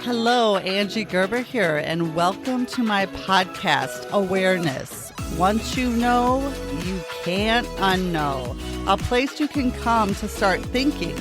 Hello, Angie Gerber here, and welcome to my podcast, Awareness. Once you know, you can't unknow. A place you can come to start thinking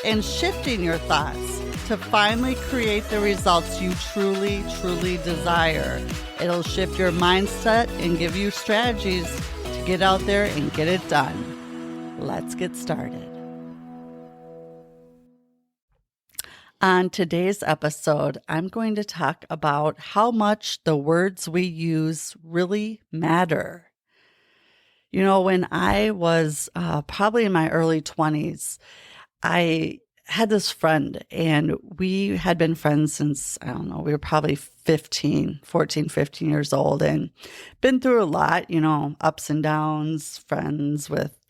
and shifting your thoughts to finally create the results you truly, truly desire. It'll shift your mindset and give you strategies to get out there and get it done. Let's get started. On today's episode, I'm going to talk about how much the words we use really matter. You know, when I was probably in my early 20s, I had this friend and we had been friends since, we were probably 14, 15 years old and been through a lot, ups and downs, friends with,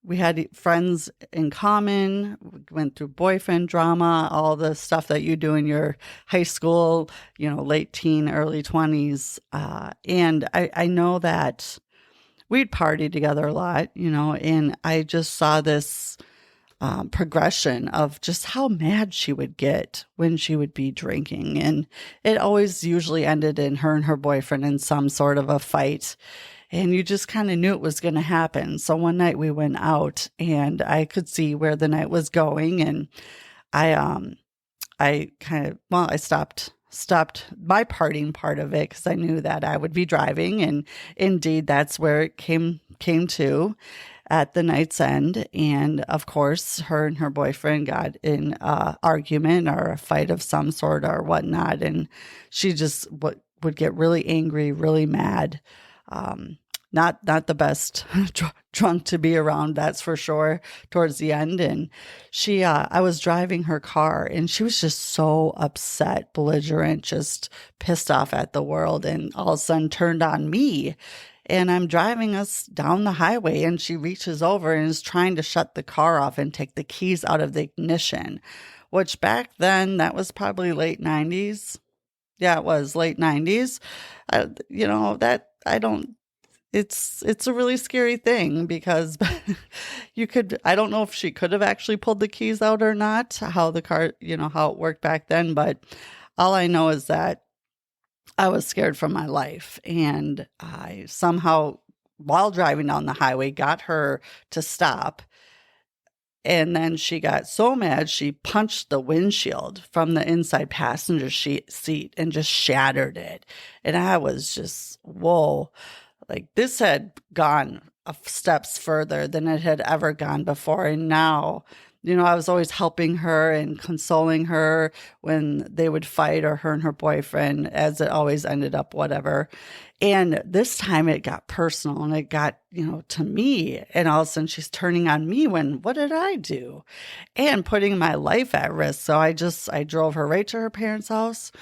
we had friends in common, we went through boyfriend drama, all the stuff that you do in your high school, late teen, early 20s. And I know that we'd party together a lot, and I just saw this progression of just how mad she would get when she would be drinking. And it always usually ended in her and her boyfriend in some sort of a fight. And you just kind of knew it was going to happen. So one night we went out and I could see where the night was going. And I stopped my partying part of it because I knew that I would be driving. And indeed, that's where it came to at the night's end. And of course, her and her boyfriend got in an argument or a fight of some sort or whatnot. And she just would get really angry, really mad. Not the best drunk to be around, that's for sure, towards the end. And I was driving her car and she was just so upset, belligerent, just pissed off at the world, and all of a sudden turned on me. And I'm driving us down the highway and she reaches over and is trying to shut the car off and take the keys out of the ignition, which back then, that was probably late 90s. Yeah, it was late 90s. It's a really scary thing because I don't know if she could have actually pulled the keys out or not, how the car, how it worked back then. But all I know is that I was scared for my life. And I somehow, while driving down the highway, got her to stop. And then she got so mad, she punched the windshield from the inside passenger seat and just shattered it. And I was just, whoa, like this had gone steps further than it had ever gone before. And now, I was always helping her and consoling her when they would fight, or her and her boyfriend, as it always ended up, whatever. And this time it got personal and it got, to me. And all of a sudden she's turning on me what did I do? And putting my life at risk. So I drove her right to her parents' house.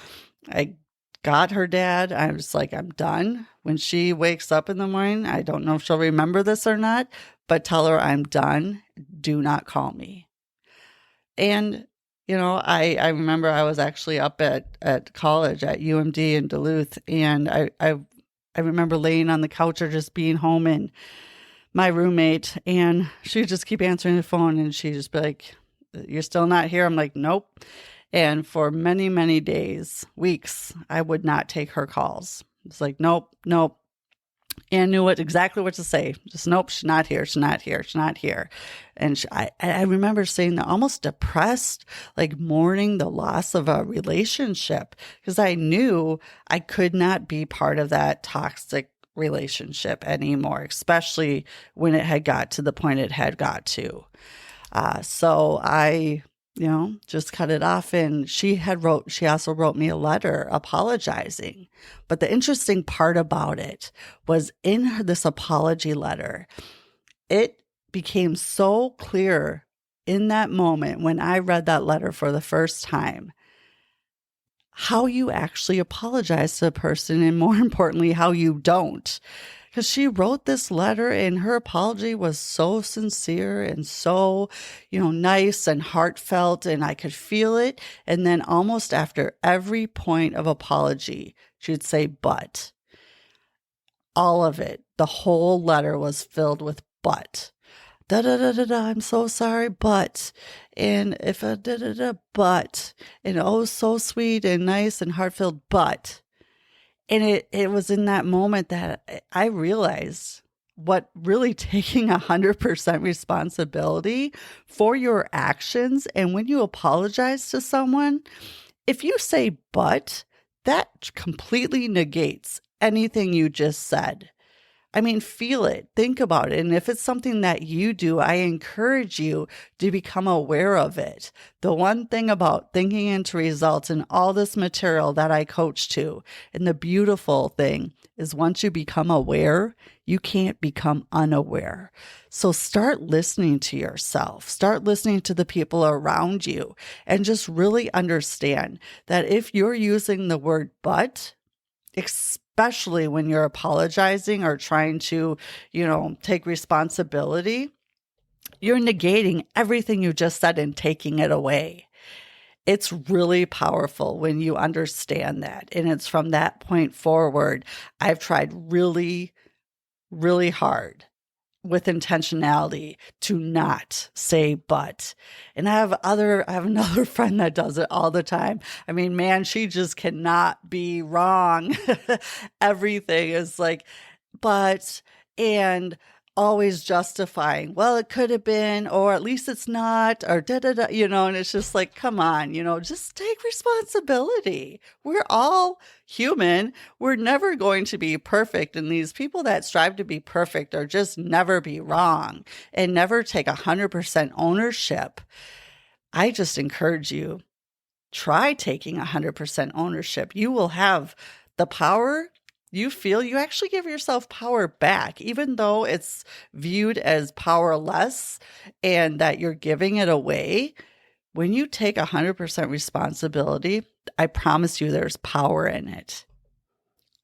I got her dad. I was like, I'm done. When she wakes up in the morning, I don't know if she'll remember this or not, but tell her I'm done. Do not call me. And, I remember I was actually up at college at UMD in Duluth. And I remember laying on the couch or just being home, and my roommate, and she would just keep answering the phone and she'd just be like, you're still not here? I'm like, nope. And for many, many days, weeks, I would not take her calls. It's like, nope. And knew exactly what to say. Just, nope, she's not here. And I remember saying that, almost depressed, like mourning the loss of a relationship, because I knew I could not be part of that toxic relationship anymore, especially when it had got to the point it had got to. So I just cut it off. And she also wrote me a letter apologizing. But the interesting part about it was, in this apology letter, it became so clear in that moment when I read that letter for the first time, how you actually apologize to a person, and more importantly, how you don't. Because she wrote this letter and her apology was so sincere and so, nice and heartfelt, and I could feel it. And then almost after every point of apology, she would say, but. All of it, the whole letter was filled with but. da da da da da, I'm so sorry, but, and if a da da da, but, and oh, so sweet and nice and heartfelt, but. And it was in that moment that I realized what really taking 100% responsibility for your actions. And when you apologize to someone, if you say but, that completely negates anything you just said. I mean, feel it, think about it. And if it's something that you do, I encourage you to become aware of it. The one thing about thinking into results and all this material that I coach to, and the beautiful thing is once you become aware, you can't become unaware. So start listening to yourself, start listening to the people around you, and just really understand that if you're using the word but, especially when you're apologizing or trying to, take responsibility, you're negating everything you just said and taking it away. It's really powerful when you understand that. And it's from that point forward, I've tried really, really hard with intentionality to not say but. And I have another friend that does it all the time. I mean, man, she just cannot be wrong. Everything is like, but, and always justifying, well, it could have been, or at least it's not, or da da da, and it's just like, come on, just take responsibility. We're all human. We're never going to be perfect. And these people that strive to be perfect are just never be wrong and never take 100% ownership. I just encourage you, try taking 100% ownership. You will have the power. You feel you actually give yourself power back, even though it's viewed as powerless and that you're giving it away. When you take 100% responsibility, I promise you there's power in it.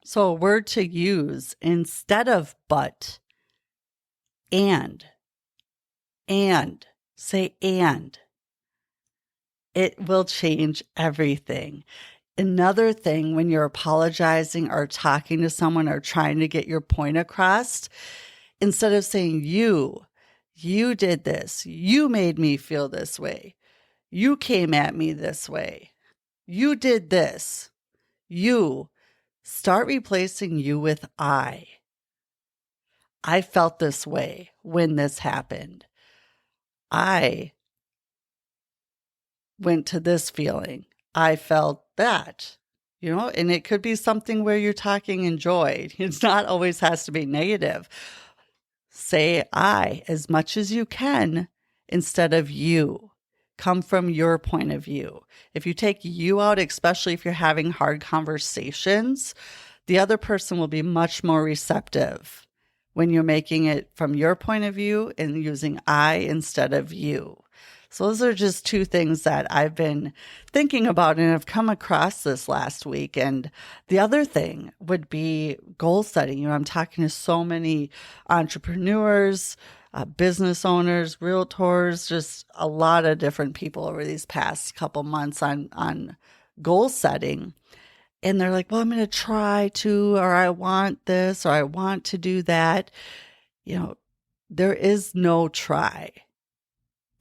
So a word to use instead of but, and, say and. It will change everything. Another thing, when you're apologizing or talking to someone or trying to get your point across, instead of saying you did this, you made me feel this way, you came at me this way, you did this, you, start replacing you with I. I felt this way when this happened. I went to this feeling. I felt that, and it could be something where you're talking in joy. It's not always has to be negative. Say I as much as you can instead of you. Come from your point of view. If you take you out, especially if you're having hard conversations, the other person will be much more receptive when you're making it from your point of view and using I instead of you. So those are just two things that I've been thinking about and have come across this last week. And the other thing would be goal setting. I'm talking to so many entrepreneurs, business owners, realtors, just a lot of different people over these past couple months on goal setting. And they're like, well, I'm going to try to, or I want this, or I want to do that. There is no try.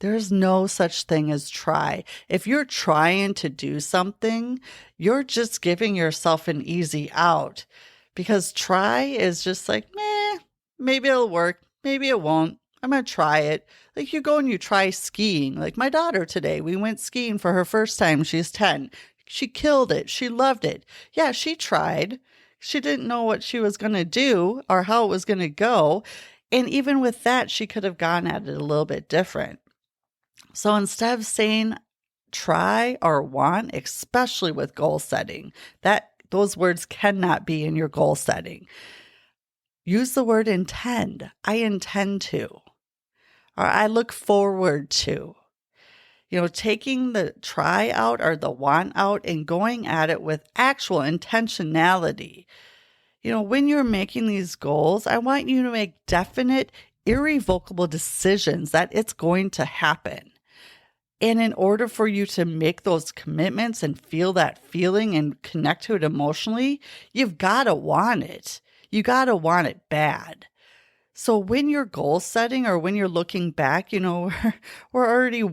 There's no such thing as try. If you're trying to do something, you're just giving yourself an easy out, because try is just like, maybe it'll work. Maybe it won't. I'm going to try it. Like you go and you try skiing. Like my daughter today, we went skiing for her first time. She's 10. She killed it. She loved it. Yeah, she tried. She didn't know what she was going to do or how it was going to go. And even with that, she could have gone at it a little bit different. So instead of saying try or want, especially with goal setting, those words cannot be in your goal setting. Use the word intend. I intend to, or I look forward to. Taking the try out or the want out and going at it with actual intentionality. When you're making these goals, I want you to make definite, irrevocable decisions that it's going to happen. And in order for you to make those commitments and feel that feeling and connect to it emotionally, you've got to want it. You got to want it bad. So when you're goal setting or when you're looking back, we're already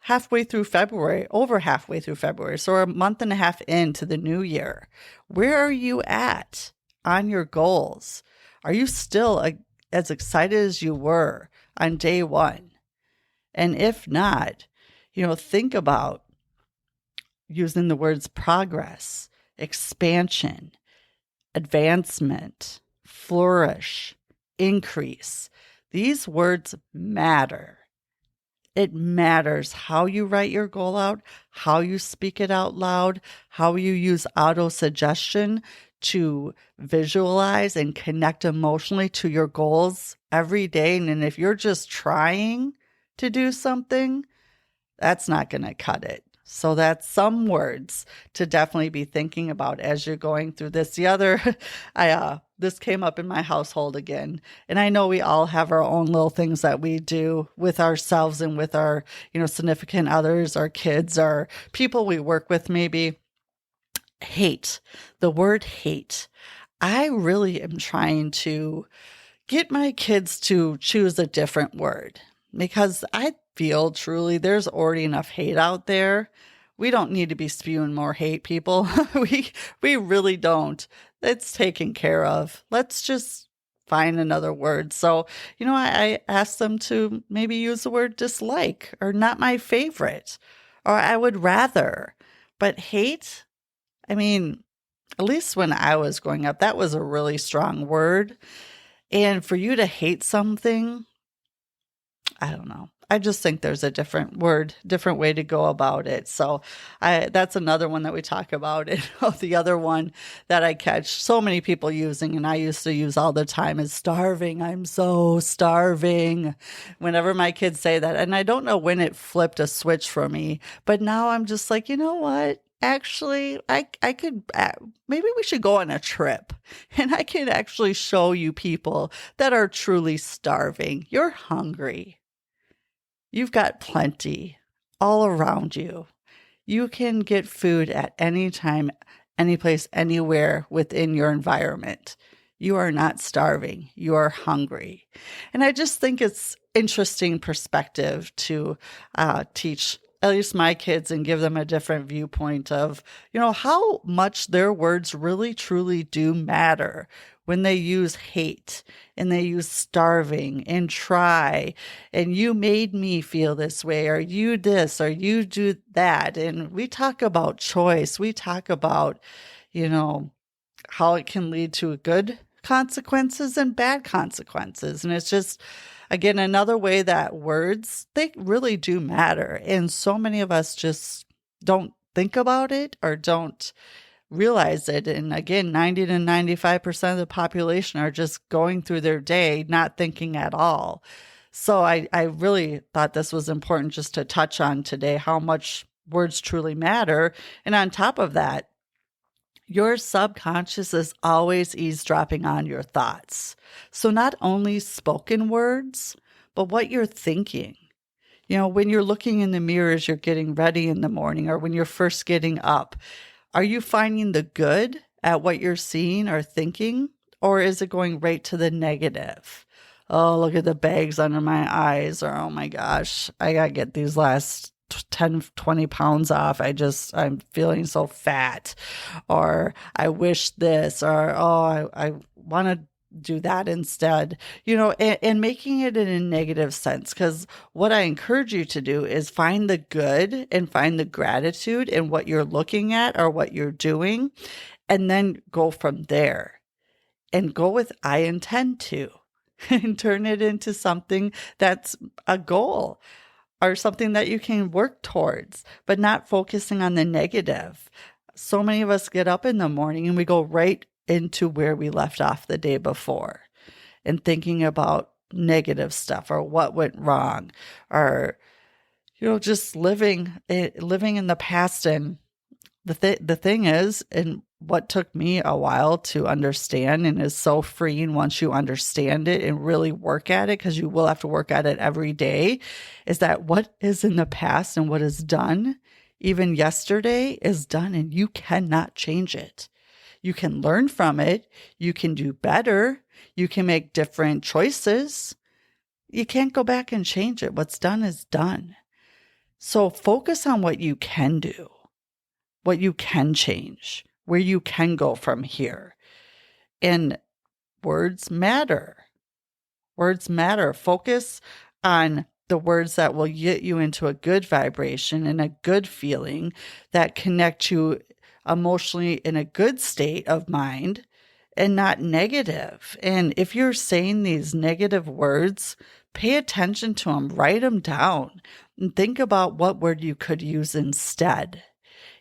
halfway through February, over halfway through February. So we're a month and a half into the new year. Where are you at on your goals? Are you still as excited as you were on day one? And if not, think about using the words progress, expansion, advancement, flourish, increase. These words matter. It matters how you write your goal out, how you speak it out loud, how you use auto-suggestion to visualize and connect emotionally to your goals every day. And if you're just trying to do something, that's not going to cut it. So that's some words to definitely be thinking about as you're going through this. The other, this came up in my household again. And I know we all have our own little things that we do with ourselves and with our, significant others, our kids, our people we work with maybe. Hate, the word hate. I really am trying to get my kids to choose a different word because I feel truly there's already enough hate out there. We don't need to be spewing more hate, people. we really don't. It's taken care of. Let's just find another word. So, I asked them to maybe use the word dislike or not my favorite or I would rather. But hate, at least when I was growing up, that was a really strong word. And for you to hate something, I don't know. I just think there's a different word, different way to go about it. So that's another one that we talk about. And the other one that I catch so many people using, and I used to use all the time, is starving. I'm so starving. Whenever my kids say that, and I don't know when it flipped a switch for me, but now I'm just like, you know what? Actually, I could, maybe we should go on a trip and I could actually show you people that are truly starving. You're hungry. You've got plenty all around you. You can get food at any time, any place, anywhere within your environment. You are not starving. You are hungry. And I just think it's interesting perspective to teach at least my kids and give them a different viewpoint of, how much their words really, truly do matter when they use hate and they use starving and try and you made me feel this way or you this or you do that. And we talk about choice. We talk about, how it can lead to good consequences and bad consequences. And it's just, again, another way that words, they really do matter. And so many of us just don't think about it or don't realize it. And again, 90 to 95% of the population are just going through their day, not thinking at all. So I really thought this was important just to touch on today, how much words truly matter. And on top of that, your subconscious is always eavesdropping on your thoughts. So not only spoken words, but what you're thinking. When you're looking in the mirror as you're getting ready in the morning or when you're first getting up, are you finding the good at what you're seeing or thinking? Or is it going right to the negative? Oh, look at the bags under my eyes. Or, oh my gosh, I got to get these last 10, 20 pounds off. I'm feeling so fat. Or I wish this. Or, oh, I want to do that instead, and making it in a negative sense. Because what I encourage you to do is find the good and find the gratitude in what you're looking at or what you're doing, and then go from there and go with I intend to and turn it into something that's a goal or something that you can work towards, but not focusing on the negative. So many of us get up in the morning and we go right into where we left off the day before and thinking about negative stuff or what went wrong or, just living in the past. And the thing is, and what took me a while to understand and is so freeing once you understand it and really work at it, because you will have to work at it every day, is that what is in the past and what is done, even yesterday, is done and you cannot change it. You can learn from it. You can do better. You can make different choices. You can't go back and change it. What's done is done. So focus on what you can do, what you can change, where you can go from here. And words matter. Words matter. Focus on the words that will get you into a good vibration and a good feeling that connect you emotionally in a good state of mind and not negative. And if you're saying these negative words, pay attention to them, write them down, and think about what word you could use instead.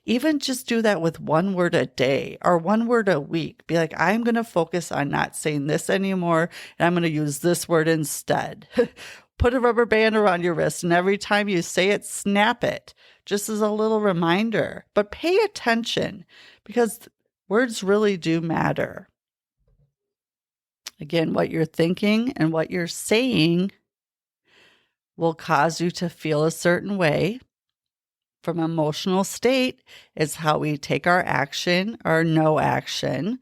Even just do that with one word a day or one word a week. Be like, I'm going to focus on not saying this anymore, and I'm going to use this word instead. Put a rubber band around your wrist, and every time you say it, snap it, just as a little reminder. But pay attention, because words really do matter. Again, what you're thinking and what you're saying will cause you to feel a certain way. From emotional state is how we take our action or no action.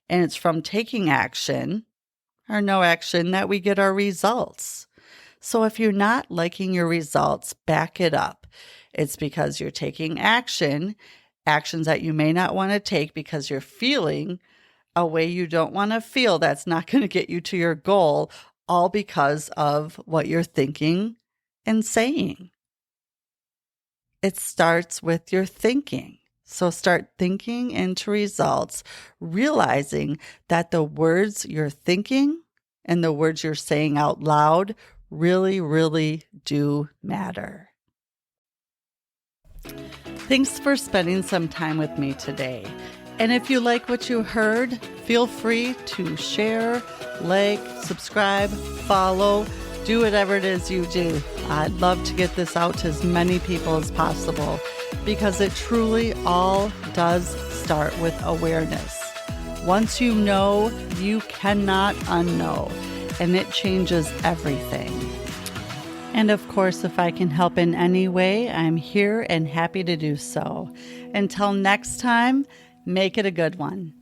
And it's from taking action or no action that we get our results. So if you're not liking your results, back it up. It's because you're taking actions that you may not want to take because you're feeling a way you don't want to feel that's not going to get you to your goal, all because of what you're thinking and saying. It starts with your thinking. So start thinking into results, realizing that the words you're thinking and the words you're saying out loud really, really do matter. Thanks for spending some time with me today. And if you like what you heard, feel free to share, like, subscribe, follow, do whatever it is you do. I'd love to get this out to as many people as possible because it truly all does start with awareness. Once you know, you cannot unknow, and it changes everything. And of course, if I can help in any way, I'm here and happy to do so. Until next time, make it a good one.